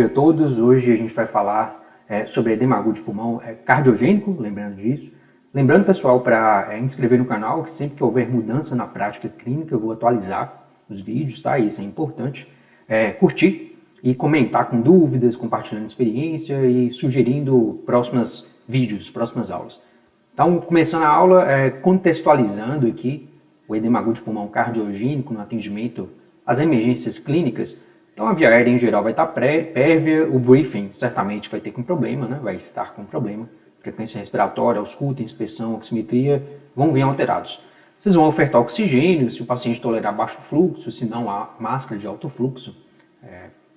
Oi a todos, hoje a gente vai falar sobre edema agudo de pulmão cardiogênico, lembrando disso. Lembrando, pessoal, para inscrever no canal, que sempre que houver mudança na prática clínica, eu vou atualizar os vídeos, tá? Isso é importante. Curtir e comentar com dúvidas, compartilhando experiência e sugerindo próximos vídeos, próximas aulas. Então, começando a aula, contextualizando aqui o edema agudo de pulmão cardiogênico no atendimento às emergências clínicas. Então, a via aérea em geral vai estar pérvia, o briefing certamente vai ter com problema, né? Vai estar com problema. Frequência respiratória, ausculta, inspeção, oximetria vão vir alterados. Vocês vão ofertar oxigênio, se o paciente tolerar baixo fluxo, se não há máscara de alto fluxo,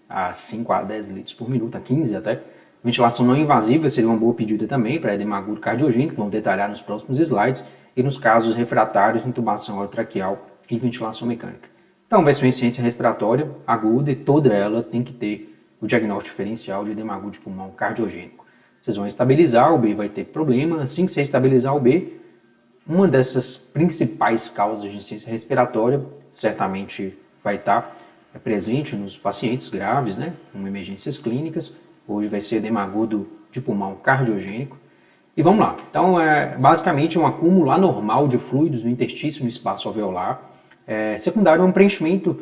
a 5 a 10 litros por minuto, a 15 até. Ventilação não invasiva seria uma boa pedida também para edema agudo cardiogênico, vamos detalhar nos próximos slides, e nos casos refratários, intubação orotraqueal e ventilação mecânica. Então, vai ser uma insuficiência respiratória aguda e toda ela tem que ter o diagnóstico diferencial de edema agudo de pulmão cardiogênico. Vocês vão estabilizar, o B vai ter problema. Assim que você estabilizar o B, uma dessas principais causas de insuficiência respiratória certamente vai estar presente nos pacientes graves, né, com emergências clínicas. Hoje vai ser edema agudo de pulmão cardiogênico. E vamos lá. Então, basicamente um acúmulo anormal de fluidos no interstício no espaço alveolar. Secundário a um preenchimento,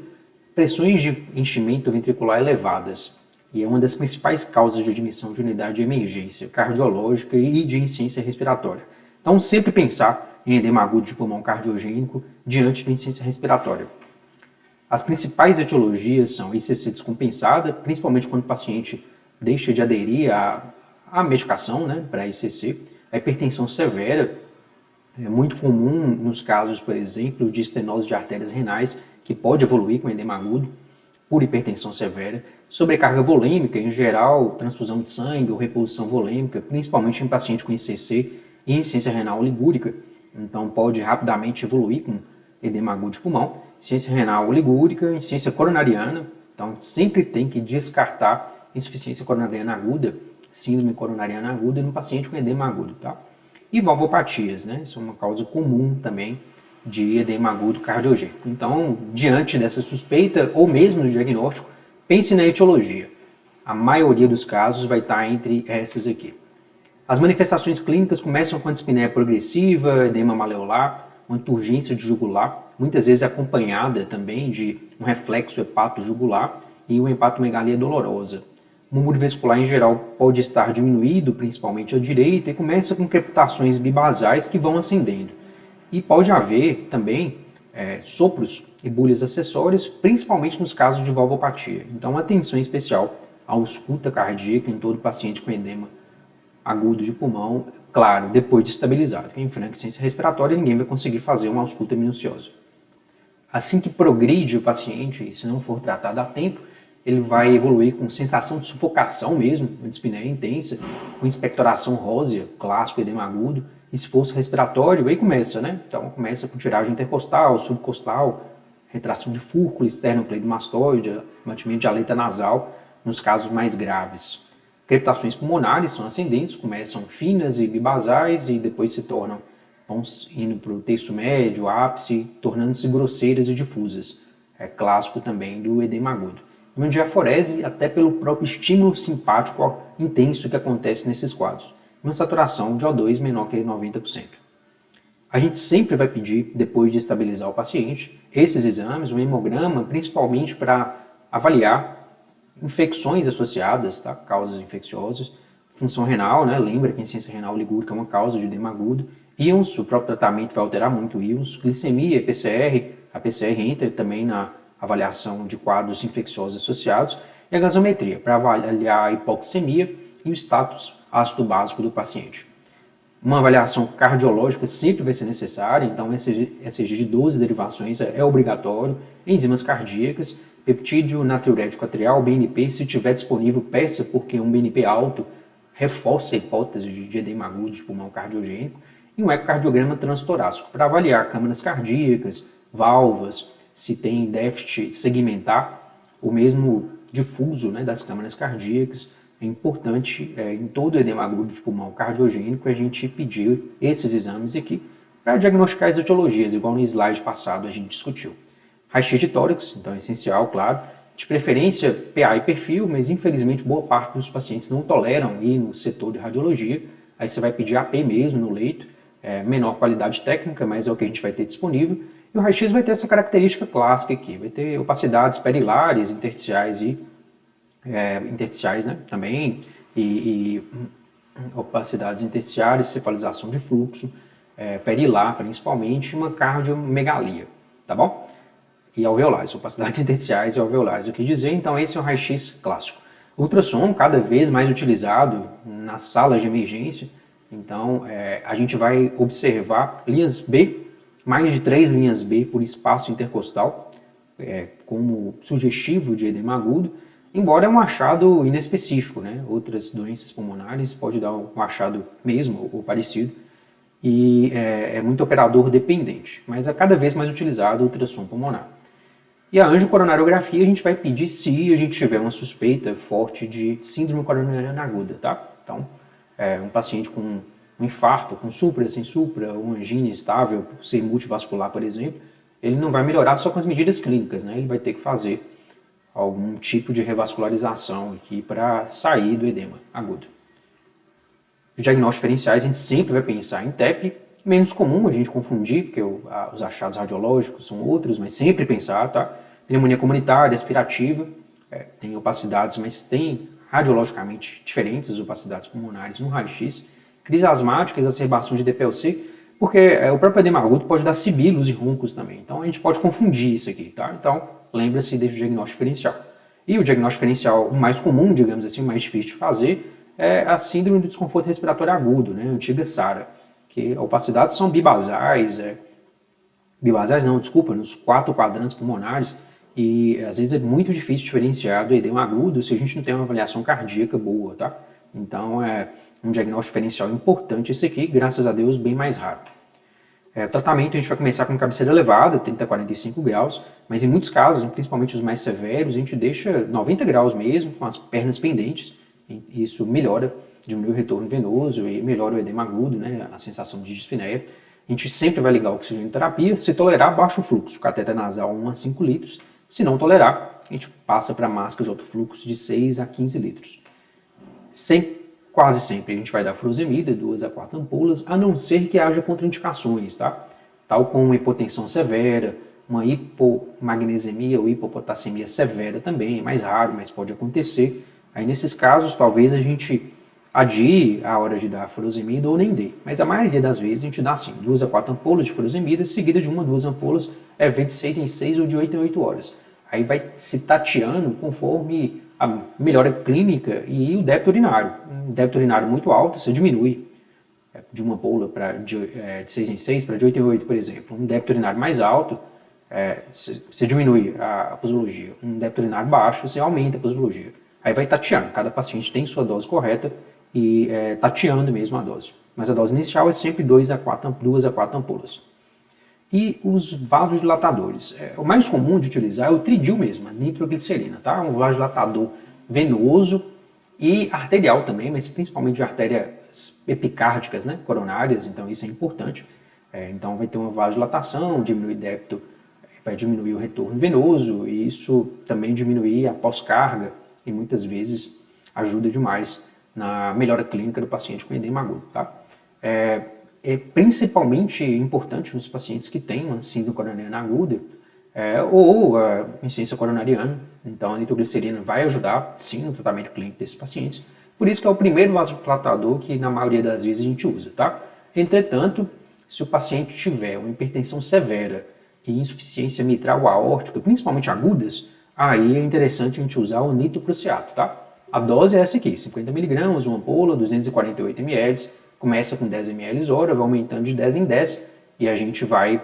pressões de enchimento ventricular elevadas. E é uma das principais causas de admissão de unidade de emergência cardiológica e de insuficiência respiratória. Então, sempre pensar em edema agudo de pulmão cardiogênico diante de insuficiência respiratória. As principais etiologias são ICC descompensada, principalmente quando o paciente deixa de aderir à medicação, né, para ICC. A hipertensão severa é muito comum nos casos, por exemplo, de estenose de artérias renais, que pode evoluir com edema agudo por hipertensão severa. Sobrecarga volêmica, em geral, transfusão de sangue ou reposição volêmica, principalmente em paciente com ICC e insuficiência renal oligúrica. Então, pode rapidamente evoluir com edema agudo de pulmão. Insuficiência renal oligúrica, insuficiência coronariana. Então, sempre tem que descartar insuficiência coronariana aguda, síndrome coronariana aguda no paciente com edema agudo, tá? E valvopatias, né? Isso é uma causa comum também de edema agudo cardiogênico. Então, diante dessa suspeita ou mesmo do diagnóstico, pense na etiologia. A maioria dos casos vai estar entre essas aqui. As manifestações clínicas começam com a dispneia progressiva, edema maleolar, uma turgência de jugular, muitas vezes acompanhada também de um reflexo hepato-jugular e uma hepatomegalia dolorosa. O murmúrio vescular em geral pode estar diminuído, principalmente à direita, e começa com crepitações bibasais que vão ascendendo. E pode haver também sopros e bolhas acessórias, principalmente nos casos de valvopatia. Então, atenção especial à ausculta cardíaca em todo paciente com edema agudo de pulmão, claro, depois de estabilizado. Em franca insuficiência respiratória, ninguém vai conseguir fazer uma ausculta minuciosa. Assim que progride o paciente, e se não for tratado a tempo, ele vai evoluir com sensação de sufocação mesmo, uma dispneia intensa, com expectoração rósea, clássico edema agudo, esforço respiratório, aí começa, né? Então começa com tiragem intercostal, subcostal, retração de fúrcula, esternocleidomastoide, mantimento de aleta nasal, nos casos mais graves. Crepitações pulmonares são ascendentes, começam finas e bibasais e depois se tornam, vão indo para o terço médio, ápice, tornando-se grosseiras e difusas. É clássico também do edema agudo. Uma diaforese até pelo próprio estímulo simpático intenso que acontece nesses quadros. Uma saturação de O2 menor que 90%. A gente sempre vai pedir, depois de estabilizar o paciente, esses exames, um hemograma, principalmente para avaliar infecções associadas, tá? Causas infecciosas, função renal, né? Lembra que a insuficiência renal oligúrica é uma causa de edema agudo. Íons, o próprio tratamento vai alterar muito íons. Glicemia, PCR, a PCR entra também na avaliação de quadros infecciosos associados, e a gasometria, para avaliar a hipoxemia e o status ácido básico do paciente. Uma avaliação cardiológica sempre vai ser necessária, então ECG de 12 derivações é obrigatório, enzimas cardíacas, peptídeo natriurético atrial, BNP, se tiver disponível, peça, porque um BNP alto reforça a hipótese de edema agudo de pulmão cardiogênico, e um ecocardiograma transtorácico, para avaliar câmaras cardíacas, válvulas, se tem déficit segmentar, ou mesmo difuso, né, das câmaras cardíacas. É importante, em todo edema agudo de pulmão cardiogênico, a gente pedir esses exames aqui para diagnosticar as etiologias, igual no slide passado a gente discutiu. Raio-x de tórax, então é essencial, claro, de preferência PA e perfil, mas infelizmente boa parte dos pacientes não toleram ir no setor de radiologia, aí você vai pedir AP mesmo no leito, menor qualidade técnica, mas é o que a gente vai ter disponível. E o raio-x vai ter essa característica clássica aqui, vai ter opacidades perilares, intersticiais e intersticiais, né, também, e opacidades intersticiais, cefalização de fluxo, perilar principalmente, e uma cardiomegalia, tá bom? E alveolares, opacidades intersticiais e alveolares, o que dizer, então esse é o raio-x clássico. Ultrassom cada vez mais utilizado nas salas de emergência, então a gente vai observar linhas B, mais de 3 linhas B por espaço intercostal, como sugestivo de edema agudo, embora é um achado inespecífico, né? Outras doenças pulmonares pode dar um achado mesmo ou parecido, e é muito operador dependente, mas é cada vez mais utilizado o ultrassom pulmonar. E a angiocoronariografia a gente vai pedir se a gente tiver uma suspeita forte de síndrome coronariana aguda, tá? Então, um paciente com um infarto, com supra, sem supra, uma angina estável, por ser multivascular, por exemplo, ele não vai melhorar só com as medidas clínicas, né? Ele vai ter que fazer algum tipo de revascularização aqui para sair do edema agudo. Os diagnósticos diferenciais a gente sempre vai pensar em TEP, menos comum a gente confundir, porque os achados radiológicos são outros, mas sempre pensar, tá? Pneumonia comunitária, aspirativa, tem opacidades, mas tem radiologicamente diferentes as opacidades pulmonares no raio-x. Crise asmática, exacerbação de DPLC, porque o próprio edema agudo pode dar sibilos e roncos também. Então a gente pode confundir isso aqui, tá? Então lembra-se desse diagnóstico diferencial. E o diagnóstico diferencial o mais comum, digamos assim, o mais difícil de fazer, é a síndrome do desconforto respiratório agudo, né? A antiga SARA, que opacidades são bibasais, nos 4 quadrantes pulmonares, e às vezes é muito difícil diferenciar do edema agudo se a gente não tem uma avaliação cardíaca boa, tá? Então é um diagnóstico diferencial importante esse aqui, graças a Deus bem mais raro. O tratamento a gente vai começar com cabeceira elevada, 30 a 45 graus, mas em muitos casos, principalmente os mais severos, a gente deixa 90 graus mesmo, com as pernas pendentes, e isso melhora, diminui o retorno venoso e melhora o edema agudo, né, a sensação de dispneia. A gente sempre vai ligar a oxigenoterapia, se tolerar, baixa o fluxo, cateter nasal 1 a 5 litros, se não tolerar, a gente passa para máscara de alto fluxo de 6 a 15 litros. Quase sempre a gente vai dar furosemida, 2 a 4 ampolas, a não ser que haja contraindicações, tá? Tal como hipotensão severa, uma hipomagnesemia ou hipopotassemia severa também, é mais raro, mas pode acontecer. Aí nesses casos, talvez a gente adie a hora de dar furosemida ou nem dê. Mas a maioria das vezes a gente dá assim, 2 a 4 ampolas de furosemida, seguida de 1 a 2 ampolas, de 6 em 6 ou de 8 em 8 horas. Aí vai se tateando conforme a melhora clínica e o débito urinário. Um débito urinário muito alto, você diminui de 1 ampola de 6 em 6 para de 8 em 8, por exemplo. Um débito urinário mais alto, você diminui a posologia. Um débito urinário baixo, você aumenta a posologia. Aí vai tateando, cada paciente tem sua dose correta e tateando mesmo a dose. Mas a dose inicial é sempre 2 a 4 ampolas. E os vasodilatadores. O mais comum de utilizar é o tridil mesmo, a nitroglicerina, tá? Um vasodilatador venoso e arterial também, mas principalmente de artérias epicárdicas, né? Coronárias, então isso é importante. Então vai ter uma vasodilatação, diminui o débito, vai diminuir o retorno venoso e isso também diminuir a pós-carga e muitas vezes ajuda demais na melhora clínica do paciente com edema agudo, tá? É principalmente importante nos pacientes que têm uma síndrome coronariana aguda ou insuficiência coronariana. Então a nitroglicerina vai ajudar, sim, no tratamento clínico desses pacientes. Por isso que é o primeiro vasodilatador que na maioria das vezes a gente usa, tá? Entretanto, se o paciente tiver uma hipertensão severa e insuficiência mitral aórtica, principalmente agudas, aí é interessante a gente usar o nitroprusiato, tá? A dose é essa aqui, 50 mg, uma ampola, 248 ml, começa com 10 ml hora, vai aumentando de 10 em 10 e a gente vai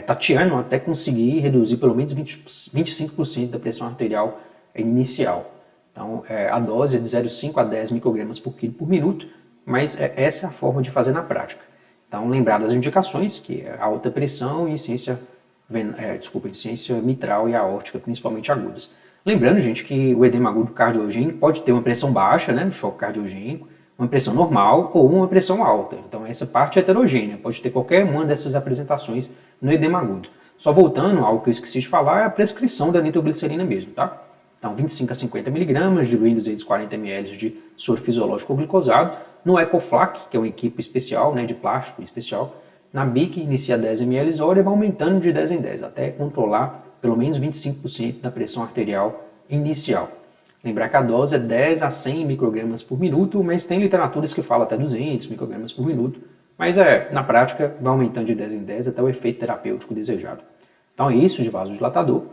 tateando até conseguir reduzir pelo menos 25% da pressão arterial inicial. Então, a dose é de 0,5 a 10 microgramas por quilo por minuto, mas essa é a forma de fazer na prática. Então, lembrar das indicações, que é alta pressão e insuficiência mitral e aórtica, principalmente agudas. Lembrando, gente, que o edema agudo cardiogênico pode ter uma pressão baixa, né, no choque cardiogênico, uma pressão normal ou uma pressão alta. Então, essa parte é heterogênea, pode ter qualquer uma dessas apresentações no edema agudo. Só voltando, algo que eu esqueci de falar é a prescrição da nitroglicerina mesmo, tá? Então, 25 a 50 miligramas, diluindo 240 ml de soro fisiológico ou glicosado. No Ecoflac, que é uma equipe especial, né, de plástico especial, na BIC inicia 10 ml hora e vai aumentando de 10 em 10, até controlar pelo menos 25% da pressão arterial inicial. Lembrar que a dose é 10 a 100 microgramas por minuto, mas tem literaturas que falam até 200 microgramas por minuto, mas na prática vai aumentando de 10 em 10 até o efeito terapêutico desejado. Então é isso de vasodilatador.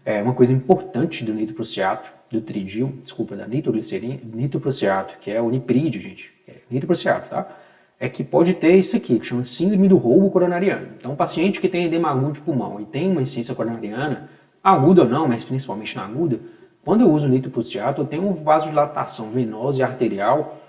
É uma coisa importante do nitroprusiato, da nitroglicerina, nitroprusiato, que é o niprid, gente, nitroprusiato, tá? É que pode ter isso aqui, que chama síndrome do roubo coronariano. Então, um paciente que tem edema agudo de pulmão e tem uma insuficiência coronariana, aguda ou não, mas principalmente na aguda, quando eu uso nitroprusiato, eu tenho uma vasodilatação venosa e arterial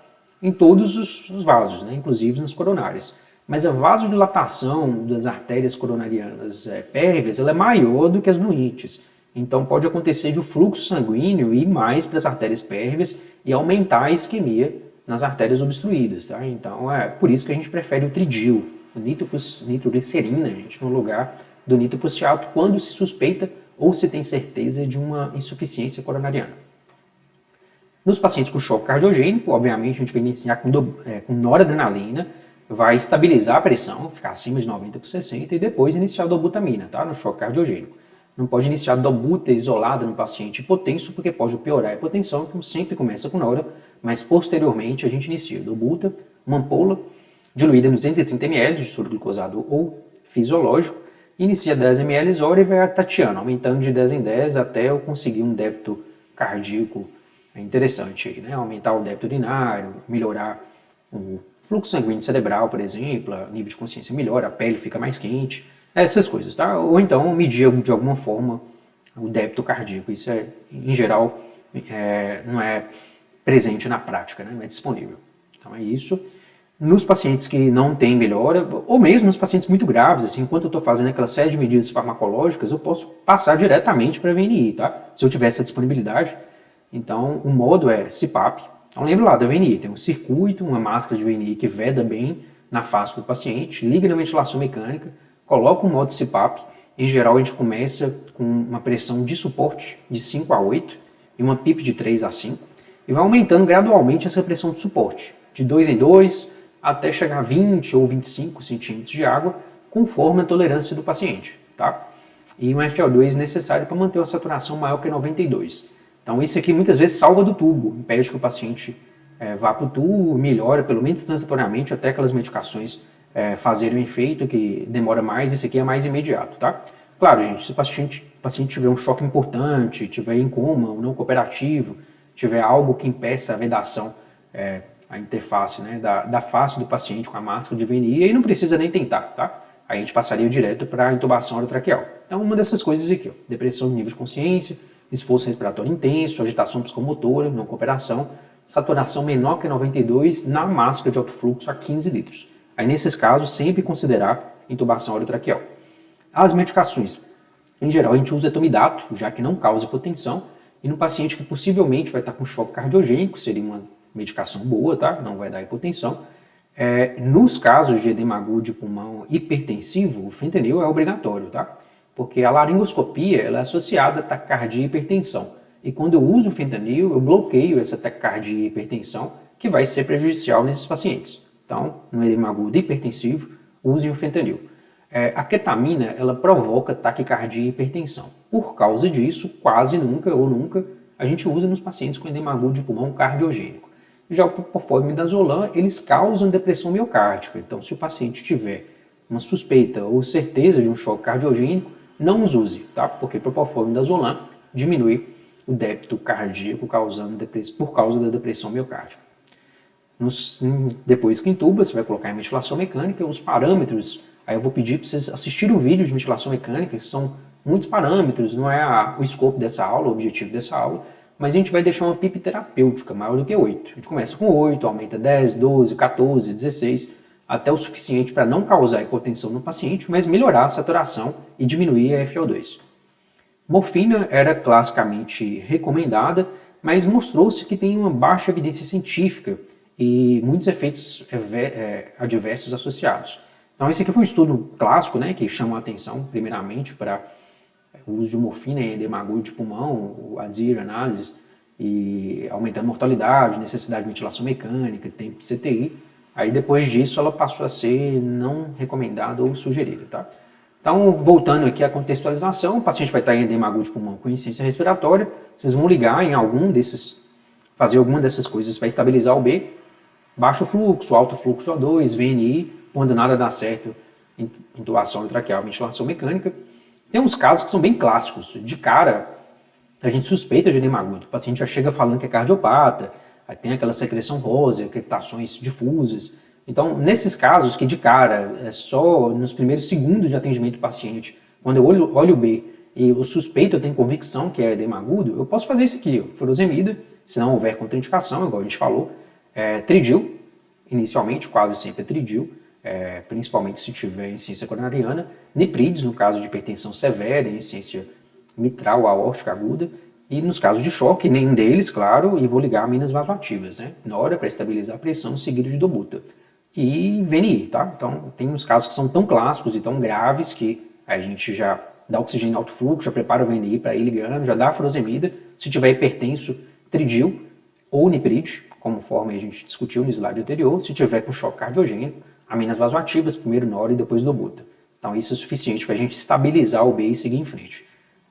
em todos os vasos, né, inclusive nas coronárias. Mas a vasodilatação das artérias coronarianas pérvias ela é maior do que as doentes. Então pode acontecer de o fluxo sanguíneo ir mais para as artérias pérvias e aumentar a isquemia nas artérias obstruídas. Tá? Então é por isso que a gente prefere o tridil, o nitroglicerina, gente, no lugar do nitroprusiato, quando se suspeita ou se tem certeza de uma insuficiência coronariana. Nos pacientes com choque cardiogênico, obviamente a gente vai iniciar com noradrenalina, vai estabilizar a pressão, ficar acima de 90 por 60 e depois iniciar a dobutamina, tá? No choque cardiogênico. Não pode iniciar dobuta isolada no paciente hipotenso, porque pode piorar a hipotensão, então sempre começa com nora, mas posteriormente a gente inicia dobuta, uma ampola, diluída em 230 ml de soro glicosado ou fisiológico, inicia 10 ml hora e vai tateando, aumentando de 10 em 10 até eu conseguir um débito cardíaco interessante aí, né? Aumentar o débito urinário, melhorar o fluxo sanguíneo cerebral, por exemplo, o nível de consciência melhora, a pele fica mais quente, essas coisas, tá? Ou então medir de alguma forma o débito cardíaco. Isso em geral, não é presente na prática, né? Não é disponível. Então é isso. Nos pacientes que não têm melhora, ou mesmo nos pacientes muito graves, assim, enquanto eu estou fazendo aquela série de medidas farmacológicas, eu posso passar diretamente para a VNI, tá? Se eu tiver essa disponibilidade. Então, o modo é CPAP. Então, lembra lá da VNI, tem um circuito, uma máscara de VNI que veda bem na face do paciente, liga na ventilação mecânica, coloca o modo CPAP. Em geral, a gente começa com uma pressão de suporte de 5 a 8 e uma PIP de 3 a 5 e vai aumentando gradualmente essa pressão de suporte, de 2 em 2 até chegar a 20 ou 25 centímetros de água, conforme a tolerância do paciente, tá? E um FO2 necessário para manter uma saturação maior que 92. Então isso aqui muitas vezes salva do tubo, impede que o paciente vá para o tubo, melhora pelo menos transitoriamente até aquelas medicações fazerem o efeito que demora mais, esse aqui é mais imediato, tá? Claro, gente, se o paciente tiver um choque importante, tiver em coma ou não cooperativo, tiver algo que impeça a vedação, a interface, né, da face do paciente com a máscara de VNI, aí não precisa nem tentar, tá? Aí a gente passaria direto para a intubação orotraqueal. Então, uma dessas coisas aqui, ó, depressão do nível de consciência, esforço respiratório intenso, agitação psicomotora, não cooperação, saturação menor que 92 na máscara de alto fluxo a 15 litros. Aí, nesses casos, sempre considerar intubação orotraqueal. As medicações, em geral, a gente usa etomidato, já que não causa hipotensão, e no paciente que possivelmente vai estar com choque cardiogênico, seria uma medicação boa, tá? Não vai dar hipotensão. Nos casos de edema agudo de pulmão hipertensivo, o fentanil é obrigatório, tá? Porque a laringoscopia ela é associada a taquicardia e hipertensão. E quando eu uso o fentanil, eu bloqueio essa taquicardia e hipertensão, que vai ser prejudicial nesses pacientes. Então, no edema agudo hipertensivo, usem o fentanil. A ketamina, ela provoca taquicardia e hipertensão. Por causa disso, quase nunca ou nunca, a gente usa nos pacientes com edema agudo de pulmão cardiogênico. Já o propofol e o midazolam, eles causam depressão miocárdica. Então, se o paciente tiver uma suspeita ou certeza de um choque cardiogênico, não os use, tá? Porque propofol e midazolam diminui o débito cardíaco por causa da depressão miocárdica. Depois que intuba, você vai colocar em ventilação mecânica, os parâmetros, aí eu vou pedir para vocês assistirem o vídeo de ventilação mecânica, que são muitos parâmetros, não é o escopo dessa aula, o objetivo dessa aula, mas a gente vai deixar uma PIP terapêutica maior do que 8. A gente começa com 8, aumenta 10, 12, 14, 16, até o suficiente para não causar hipotensão no paciente, mas melhorar a saturação e diminuir a FO2. Morfina era classicamente recomendada, mas mostrou-se que tem uma baixa evidência científica e muitos efeitos adversos associados. Então esse aqui foi um estudo clássico, né, que chamou a atenção primeiramente para o uso de morfina em edema agudo de pulmão, o ADIR análise, e aumentando a mortalidade, necessidade de ventilação mecânica, tempo de CTI. Aí depois disso ela passou a ser não recomendada ou sugerida, tá? Então, voltando aqui à contextualização, o paciente vai estar em edema agudo de pulmão com insuficiência respiratória, vocês vão ligar em algum desses, fazer alguma dessas coisas para estabilizar o B, baixo fluxo, alto fluxo de O2, VNI, quando nada dá certo, intubação intraqueal, ventilação mecânica. Tem uns casos que são bem clássicos. De cara, a gente suspeita de edema agudo. O paciente já chega falando que é cardiopata, aí tem aquela secreção rosa, crepitações difusas. Então, nesses casos que de cara, é só nos primeiros segundos de atendimento do paciente, quando eu olho o B e eu suspeito, eu tenho convicção que é edema agudo, eu posso fazer isso aqui, ó, furosemida, se não houver contraindicação, igual a gente falou, tridil, inicialmente quase sempre é tridil, principalmente se tiver insuficiência coronariana, niprides, no caso de hipertensão severa, insuficiência mitral aórtica aguda, e nos casos de choque, nenhum deles, claro, e vou ligar aminas vasoativas, né? Nora para estabilizar a pressão, seguido de dobuta. E VNI, tá? Então, tem uns casos que são tão clássicos e tão graves que a gente já dá oxigênio em alto fluxo, já prepara o VNI para ir ligando, já dá a furosemida, se tiver hipertenso, tridil ou nipride, conforme a gente discutiu no slide anterior, se tiver com choque cardiogênico, aminas vasoativas, primeiro Nora e depois dobuta. Então, isso é suficiente para a gente estabilizar o B e seguir em frente.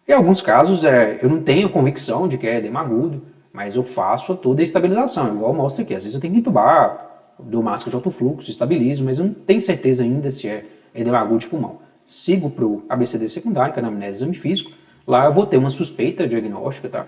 Em alguns casos, eu não tenho convicção de que é edema agudo, mas eu faço toda a estabilização, igual mostra aqui. Às vezes eu tenho que entubar, dou máscara de alto fluxo, estabilizo, mas eu não tenho certeza ainda se é edema agudo de pulmão. Sigo para o ABCD secundário, que é a anamnese exame físico. Lá eu vou ter uma suspeita diagnóstica, tá?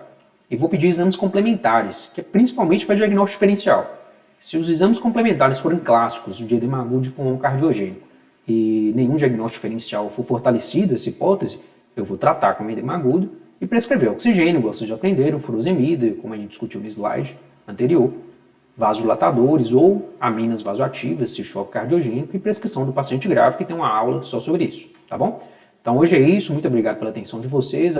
E vou pedir exames complementares, que é principalmente para diagnóstico diferencial. Se os exames complementares forem clássicos de edema agudo de pulmão cardiogênico e nenhum diagnóstico diferencial for fortalecido, essa hipótese, eu vou tratar com edema agudo e prescrever oxigênio, igual vocês já aprenderam, furosemida, como a gente discutiu no slide anterior, vasodilatadores ou aminas vasoativas, se choque cardiogênico, e prescrição do paciente grave, que tem uma aula só sobre isso, tá bom? Então hoje é isso, muito obrigado pela atenção de vocês.